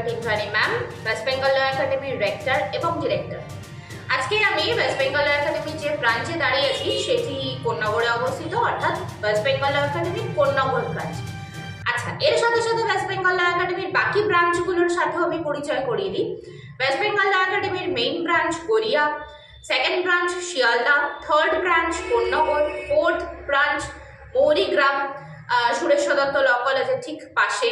পিন্টুয়ানি ma'am, West Bengal law একাডেমির rector এবং director. আজকে আমি ওয়েস্ট বেঙ্গল ল একাডেমির যে ব্রাঞ্চে দাঁড়িয়েছি সেটি কোন্নগরে অবস্থিত, অর্থাৎ ওয়েস্ট বেঙ্গল ল একাডেমির কোন্নগর ব্রাঞ্চ। আচ্ছা, এর সাথে সাথে ওয়েস্ট বেঙ্গল ল একাডেমির বাকি ব্রাঞ্চগুলোর সাথেও আমি পরিচয় করিয়ে দিই। ওয়েস্ট বেঙ্গল ল একাডেমির main branch Gariya, second branch Sealdah, third branch Konnagar, fourth branch Mourigram Sureshwar Dutta law কলেজের ঠিক পাশে,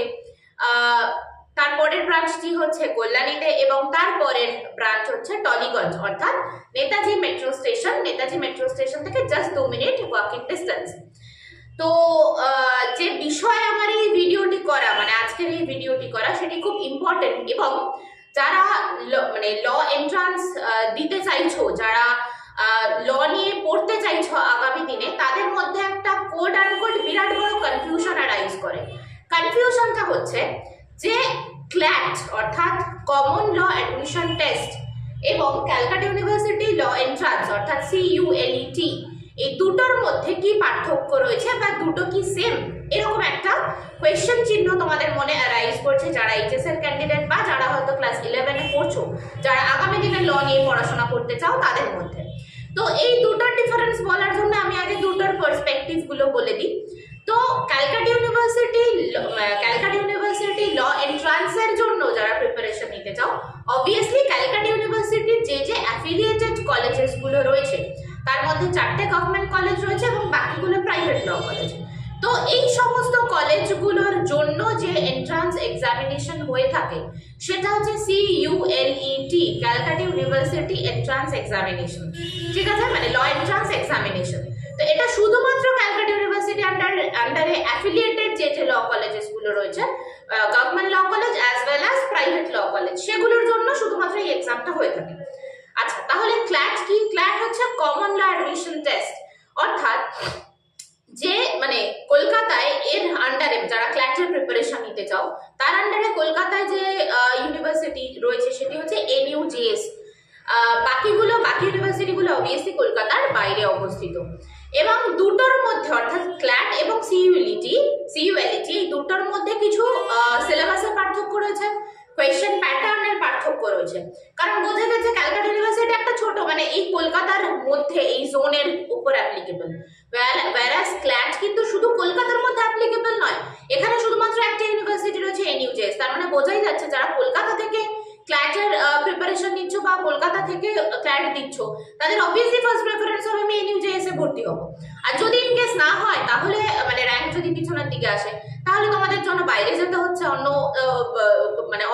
তারপরের ব্রাঞ্চটি হচ্ছে কল্যাণীতে এবং তারপরের ব্রাঞ্চ হচ্ছে টলিগঞ্জ, অর্থাৎ Netaji metro station. Netaji metro station থেকে জাস্ট 2 মিনিট ওয়াকিং ডিস্টেন্স। তো যে বিষয় আমার এই ভিডিওটি করা, মানে আজকের এই ভিডিওটি করা, সেটি খুব ইম্পর্টেন্ট। এবং যারা মানে ল এন্ট্রান্স দিতে চাইছো, যারা ল নিয়ে পড়তে চাইছো আগামী দিনে, তাদের মধ্যে একটা কোড আনকোড বিরাট বড় কনফিউশন অ্যারাইজ করে। কনফিউশনটা হচ্ছে যে ক্ল্যাট অর্থাৎ কমন ল অ্যাডমিশন টেস্ট এবং ক্যালকাটা ইউনিভার্সিটি ল এন্ট্রান্স অর্থাৎ CULET, এই দুটোর মধ্যে কি পার্থক্য রয়েছে বা দুটো কি সেম, এরকম একটা কোয়েশ্চেন চিহ্ন তোমাদের মনে অ্যারাইজ করছে যারা এইচএস এর ক্যান্ডিডেট বা যারা হয়তো ক্লাস 11-এ পড়ছো, যারা আগামী দিনে ল নিয়ে পড়াশোনা করতে চাও তাদের মধ্যে। তো এই দুটোর ডিফারেন্স বলার জন্য আমি আগে দুটোর পার্সপেক্টিভ গুলো বলে দিই। তো ক্যালকাটা ইউনিভার্সিটি ল এন্ট্রান্সের জন্য যারা প্রিপারেশন নিতে চাও, অবভিয়াসলি ক্যালকাটা ইউনিভার্সিটির যে অ্যাফিলিয়েটেড কলেজেস গুলো রয়েছে তার মধ্যে 4টে গভর্নমেন্ট কলেজ রয়েছে এবং বাকিগুলো প্রাইভেট ল কলেজ। তো এই সমস্ত কলেজগুলোর জন্য যে এন্ট্রান্স এক্সামিনেশন হয়ে থাকে সেটা হচ্ছে CULET, Calcutta university entrance examination. ঠিক আছে, মানে ল এন্ট্রান্স এক্সামিনেশন। তো এটা শুধুমাত্র ক্যালকাটা ইউনিভার্সিটি আন্ডারে অ্যাফিলিয়েটেড যে ল কলেজেস গুলো রয়েছে, government law college as well as private law college, সেগুলোর জন্য শুধুমাত্র এই এক্সামটা হয়ে থাকে। আচ্ছা, তাহলে ক্ল্যাট কি? ক্ল্যাট হচ্ছে কমন ল অ্যাডমিশন টেস্ট, অর্থাৎ যে মানে কলকাতায় এর আন্ডারে যারা ক্ল্যাটের প্রিপারেশন নিতে চাও তার আন্ডারে কলকাতায় যে ইউনিভার্সিটি রয়েছে সেটি হচ্ছে NUJS। বাকি ইউনিভার্সিটিগুলো অবভিয়াসলি কলকাতার বাইরে অবস্থিত। এবং দুটোর মধ্যে অর্থাৎ ক্ল্যাট এবং CULET এই দুটোর মধ্যে কিছু সিলেবাসের পার্থক্য রয়েছে, কোয়েশ্চেন প্যাটার্নের পার্থক্য রয়েছে। কারণ বোঝা যাচ্ছে ক্যালকাটা ইউনিভার্সিটি একটা ছোট, মানে এই কলকাতার মধ্যে এই জোনের উপর অ্যাপ্লিকেবল, whereas ক্ল্যাট কিন্তু শুধু কলকাতার মধ্যে অ্যাপ্লিকেবল নয়, এখানে শুধুমাত্র একটা ইউনিভার্সিটি রয়েছে NUJS। তার মানে বোঝাই যাচ্ছে যারা কলকাতা থেকে ক্ল্যাটের প্রিপারেশন নিচ্ছ বা কলকাতা থেকে ক্ল্যাট দিচ্ছ, তাদের অবভিয়াসলি ফার্স্ট প্রেফারেন্স হবে আমি NUJS এ ভর্তি হবো। আর যদি ইন কেস না হয়, তাহলে মানে র্যাঙ্ক যদি পিছনের দিকে আসে, তাহলে তোমাদের জন্য বাইরে যেতে হচ্ছে,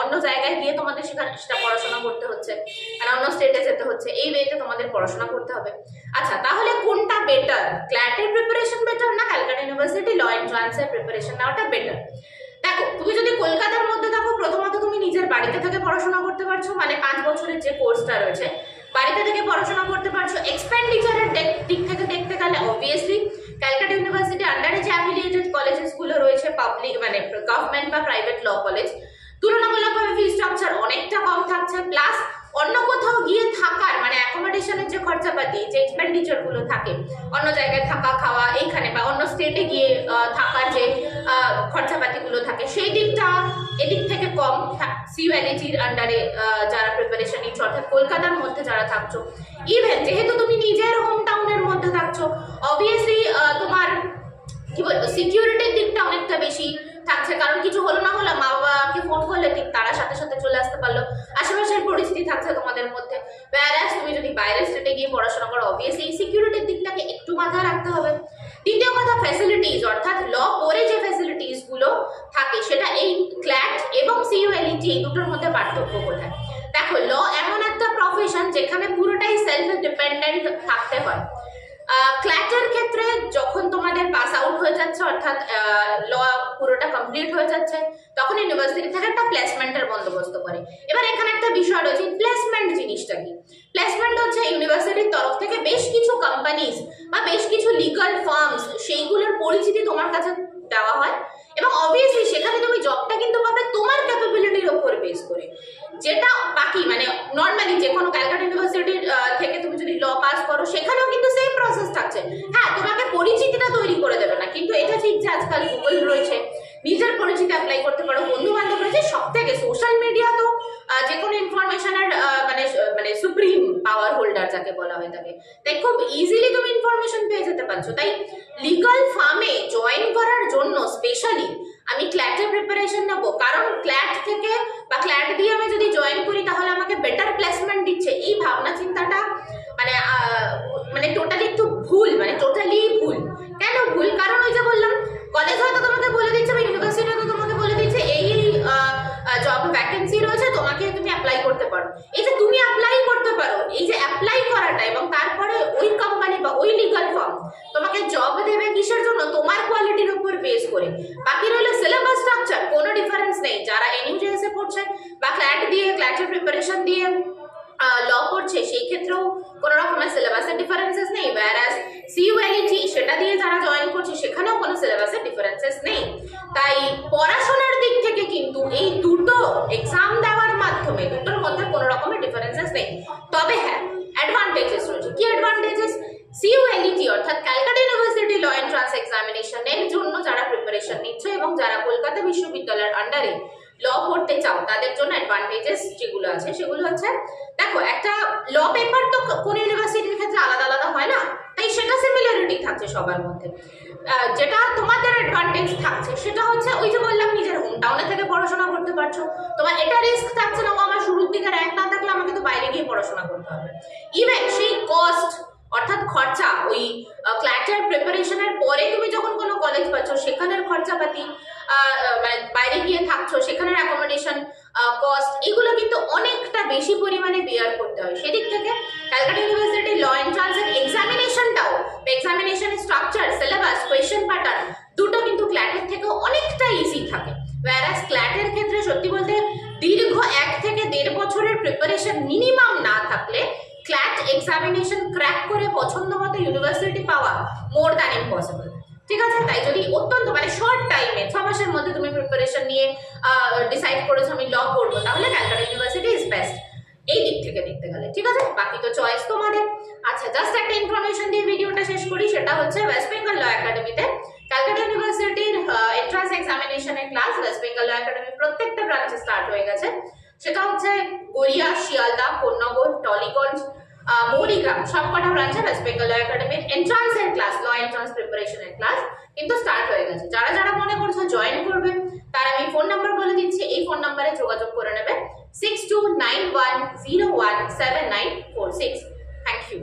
অন্য জায়গায় গিয়ে তোমাদের সেটা পড়াশোনা করতে হচ্ছে, মানে অন্য স্টেটে যেতে হচ্ছে, এই ওয়েতে তোমাদের পড়াশোনা করতে হবে। আচ্ছা, তাহলে কোনটা বেটার? ক্ল্যাটের প্রিপারেশন বেটার না ক্যালকাটা ইউনিভার্সিটি ল এন্ট্রান্সের প্রিপারেশন নেওয়াটা বেটার? দেখো, তুমি যদি কলকাতার মধ্যে থাকো, প্রথমত তুমি নিজের বাড়িতে থেকে পড়াশোনা করতে পারছো, মানে 5 বছরের যে কোর্সটা রয়েছে বাড়িতে থেকে পড়াশোনা করতে পারছো। এক্সপেন্ডিচারের দিক থেকে দেখতে গেলে অবভিয়াসলি ক্যালকাটা ইউনিভার্সিটি আন্ডারে যে অ্যাফিলিয়েটেড কলেজেস গুলো রয়েছে, পাবলিক মানে গভর্নমেন্ট বা প্রাইভেট ল কলেজ, তুলনামূলকভাবে ফি স্ট্রাকচার অনেকটা কম থাকছে। প্লাস অন্য কোথাও গিয়ে থাকার মানে অ্যাকোমোডেশনের যে খরচাপাতি, যে এক্সপেন্ডিচার গুলো থাকে, অন্য জায়গায় থাকা খাওয়া এইখানে বা অন্য স্টেটে গিয়ে থাকার যে খরচাপাতি গুলো থাকে, সেই দিকটা এদিক থেকে কম। CULET-র আন্ডারে যারা প্রিপারেশন নিচ্ছ, অর্থাৎ কলকাতার মধ্যে যারা থাকছো, ইভেন যেহেতু তুমি নিজের হোম টাউনের মধ্যে থাকছো, অবভিয়াসলি তোমার কি বলবো সিকিউরিটির দিকটা অনেকটা বেশি থাকছে। কারণ কিছু হলো না হলো, মা বাবাকে ফোন করলে ঠিক তারা সাথে সাথে চলে আসতে পারলো, আশেপাশের পরিস্থিতি থাকছে তোমাদের মধ্যে। whereas তুমি যদি বাইরের স্টেটে গিয়ে পড়াশোনা করো, অবভিয়াসলি এই সিকিউরিটির দিকটাকে একটু মাথায় রাখতে হবে। দ্বিতীয় কথা, ফ্যাসিলিটিস, অর্থাৎ ল পরে যে ফ্যাসিলিটিস গুলো থাকে সেটা এই ক্ল্যাট এবং CULET এই দুটোর মধ্যে পার্থক্য কোথায়? দেখো, ল এমন একটা প্রফেশন যেখানে পুরোটাই সেলফ ডিপেন্ডেন্ট থাকতে হয়। ক্ল্যাটের ক্ষেত্রে যখন তোমাদের পাস আউট হয়ে যাচ্ছে, অর্থাৎ ল পুরোটা কমপ্লিট হয়ে যাচ্ছে, তখন ইউনিভার্সিটি থেকে একটা প্লেসমেন্টের বন্দোবস্ত করে। এবার এখানে একটা বিষয় রয়েছে, প্লেসমেন্ট জিনিসটা কি? প্লেসমেন্ট হচ্ছে ইউনিভার্সিটির তরফ থেকে বেশ কিছু কোম্পানিজ বা বেশ কিছু লিগাল ফার্মস, সেইগুলোর পরিচিতি তোমার কাছে দেওয়া হয় এবং অবভিয়াসলি সেখানে তুমি জবটা কিন্তু পাবে তোমার ক্যাপাবিলিটির উপর বেস করে। যেটা বাকি মানে নর্মালি যে কোনো ক্যালকাটা ইউনিভার্সিটির থেকে তুমি যদি ল পাস করো, সেখানেও কিন্তু সেম প্রসেস থাকছে। হ্যাঁ, তোমাকে পরিচিতিটা তৈরি করে দেবে না, কিন্তু এটা ঠিক যে আজকাল গুগল রয়েছে, নিজের পরিচিতি অ্যাপ্লাই করতে পারো, বন্ধু বান্ধব রয়েছে, সব থেকে সোশ্যাল মিডিয়া তো যে কোনো ইনফরমেশনের মানে মানে সুপ্রিম পাওয়ার হোল্ডার যাকে বলা হয়ে থাকে, তাই খুব ইজিলি তুমি ইনফরমেশন পেয়ে যেতে পারছো। তাই লিগাল ফার্মে জয়েন করার জন্য স্পেশালি আমি ক্ল্যাটের প্রিপারেশন নেবো, কারণ ক্ল্যাট থেকে বা ক্ল্যাট দিয়ে আমি যদি জয়েন করি তাহলে আমাকে বেটার প্লেসমেন্ট দিচ্ছে, এই ভাবনা চিন্তাটা মানে মানে টোটালি একটু ভুল, মানে টোটালি ভুল। কেন ভুল? কারণ ওই যে বললাম, কলেজ হয়তো তোমাকে বলে দিচ্ছে বা ইউনিভার্সিটি হয়তো তোমাকে বলে দিচ্ছে এই জব ভ্যাকেন্সি রয়েছে, তোমাকে তুমি অ্যাপ্লাই করতে পারো। এই যে তুমি অ্যাপ্লাই করতে পারো, এই যে অ্যাপ্লাই করাটা এবং তারপরে ওই কোম্পানি বা ওই লিগাল ফার্ম তোমাকে জব দেবে কিসের জন্য? তোমার কোয়ালিটির উপর বেস করে। বাকি রইল সিলেবাস স্ট্রাকচার, কোনো ডিফারেন্স নেই। যারা এনইউজেএস এ পড়ছে বা ক্ল্যাট দিয়ে ক্ল্যাটের প্রিপারেশন দিয়ে ল পড়ছে সেই ক্ষেত্রেও কোনো রকমের সিলেবাসের ডিফারেন্সেস নেই, whereas CULET সেটা দিয়ে যারা জয়েন করছে সেখানেও কোনো সিলেবাসের ডিফারেন্সেস নেই। তাই পড়াশোনার দিক থেকে কিন্তু এই দুটো এক্সাম দেওয়ার মাধ্যমে দুটোর মধ্যে কোনো রকমের ডিফারেন্সেস নেই। তবে হ্যাঁ, অ্যাডভান্টেজেস রয়েছে। কি অ্যাডভান্টেজেস? CULET অর্থাৎ ক্যালকাটা ইউনিভার্সিটি ল এন্ট্রান্স এক্সামিনেশনের জন্য যারা প্রিপারেশন নিচ্ছে এবং যারা কলকাতা বিশ্ববিদ্যালয়ের আন্ডারে ল পড়তে চাও তাদের জন্য অ্যাডভান্টেজেস যেগুলো আছে সেগুলো হচ্ছে, দেখো একটা ল পেপার তো কোন ইউনিভার্সিটির ক্ষেত্রে আলাদা আলাদা হয় না, তাই সেটা সিমিলারিটি থাকছে সবার মধ্যে। যেটা তোমাদের অ্যাডভান্টেজ থাকছে সেটা হচ্ছে ওই যে বললাম, নিজের হোম টাউনে থেকে পড়াশোনা করতে পারছো, তোমার এটা রিস্ক থাকছে না আমার শুরুর দিকে র্যাঙ্ক না থাকলে আমাকে তো বাইরে গিয়ে পড়াশোনা করতে হবে। ইভেন সেই কস্ট অর্থাৎ খরচা, ওই ক্ল্যাটের প্রিপারেশনের পরে তুমি যখন কোনো কলেজ পাচ্ছ সেখানের খরচাপাতি, মানে বাইরে গিয়ে থাকছো সেখানের অ্যাকোমোডেশন কস্ট, এগুলো কিন্তু অনেকটা বেশি পরিমাণে বেয়ার করতে হয়। সেদিক থেকে ক্যালকাটা ইউনিভার্সিটি ল এন্ট্রান্সের এক্সামিনেশনটাও, এক্সামিনেশনের স্ট্রাকচার, সিলেবাস, কোয়েশ্চেন প্যাটার্ন দুটো কিন্তু ক্ল্যাটের থেকে অনেকটা ইজি থাকে। whereas ক্ল্যাটের ক্ষেত্রে সত্যি বলতে দীর্ঘ 1 থেকে 1.5 বছরের প্রিপারেশন মিনিমাম না থাকলে ক্ল্যাট এক্সামিনেশন ক্র্যাক করে পছন্দ মতো ইউনিভার্সিটি পাওয়া মোর দ্যান ইম্পসিবল। ঠিক আছে? তাই যদি অত্যন্ত মানে শর্ট টাইমে 6 মাসের মধ্যে তুমি প্রিপারেশন নিয়ে ডিসাইড করেছো আমি ল করবো, তাহলে ক্যালকাটা ইউনিভার্সিটি ইজ বেস্ট এই দিক থেকে দেখতে গেলে। ঠিক আছে, বাকি তো চয়েস তোমাদের। আচ্ছা, জাস্ট একটা ইনফরমেশন দিয়ে ভিডিওটা শেষ করি, সেটা হচ্ছে ওয়েস্ট বেঙ্গল ল একাডেমিতে ক্যালকাটা ইউনিভার্সিটির এন্ট্রান্স এক্সামিনেশনের ক্লাস ওয়েস্ট বেঙ্গল ল একাডেমি প্রত্যেকটা ব্রাঞ্চে স্টার্ট হয়ে গেছে। সেটা হচ্ছে গড়িয়া, শিয়ালদা, কোন্নগর, টলিগঞ্জ, মৌরিগ্রাম, সবকটা ব্রাঞ্চে ওয়েস্ট বেঙ্গল ল একাডেমির এন্ট্রান্সের ক্লাস, ল এন্ট্রান্স প্রিপারেশনের ক্লাস কিন্তু স্টার্ট হয়ে গেছে। যারা যারা মনে করছো জয়েন করবে তার আমি ফোন নাম্বার বলে দিচ্ছি, এই ফোন নাম্বারে যোগাযোগ করে নেবে 6291017946। Thank you.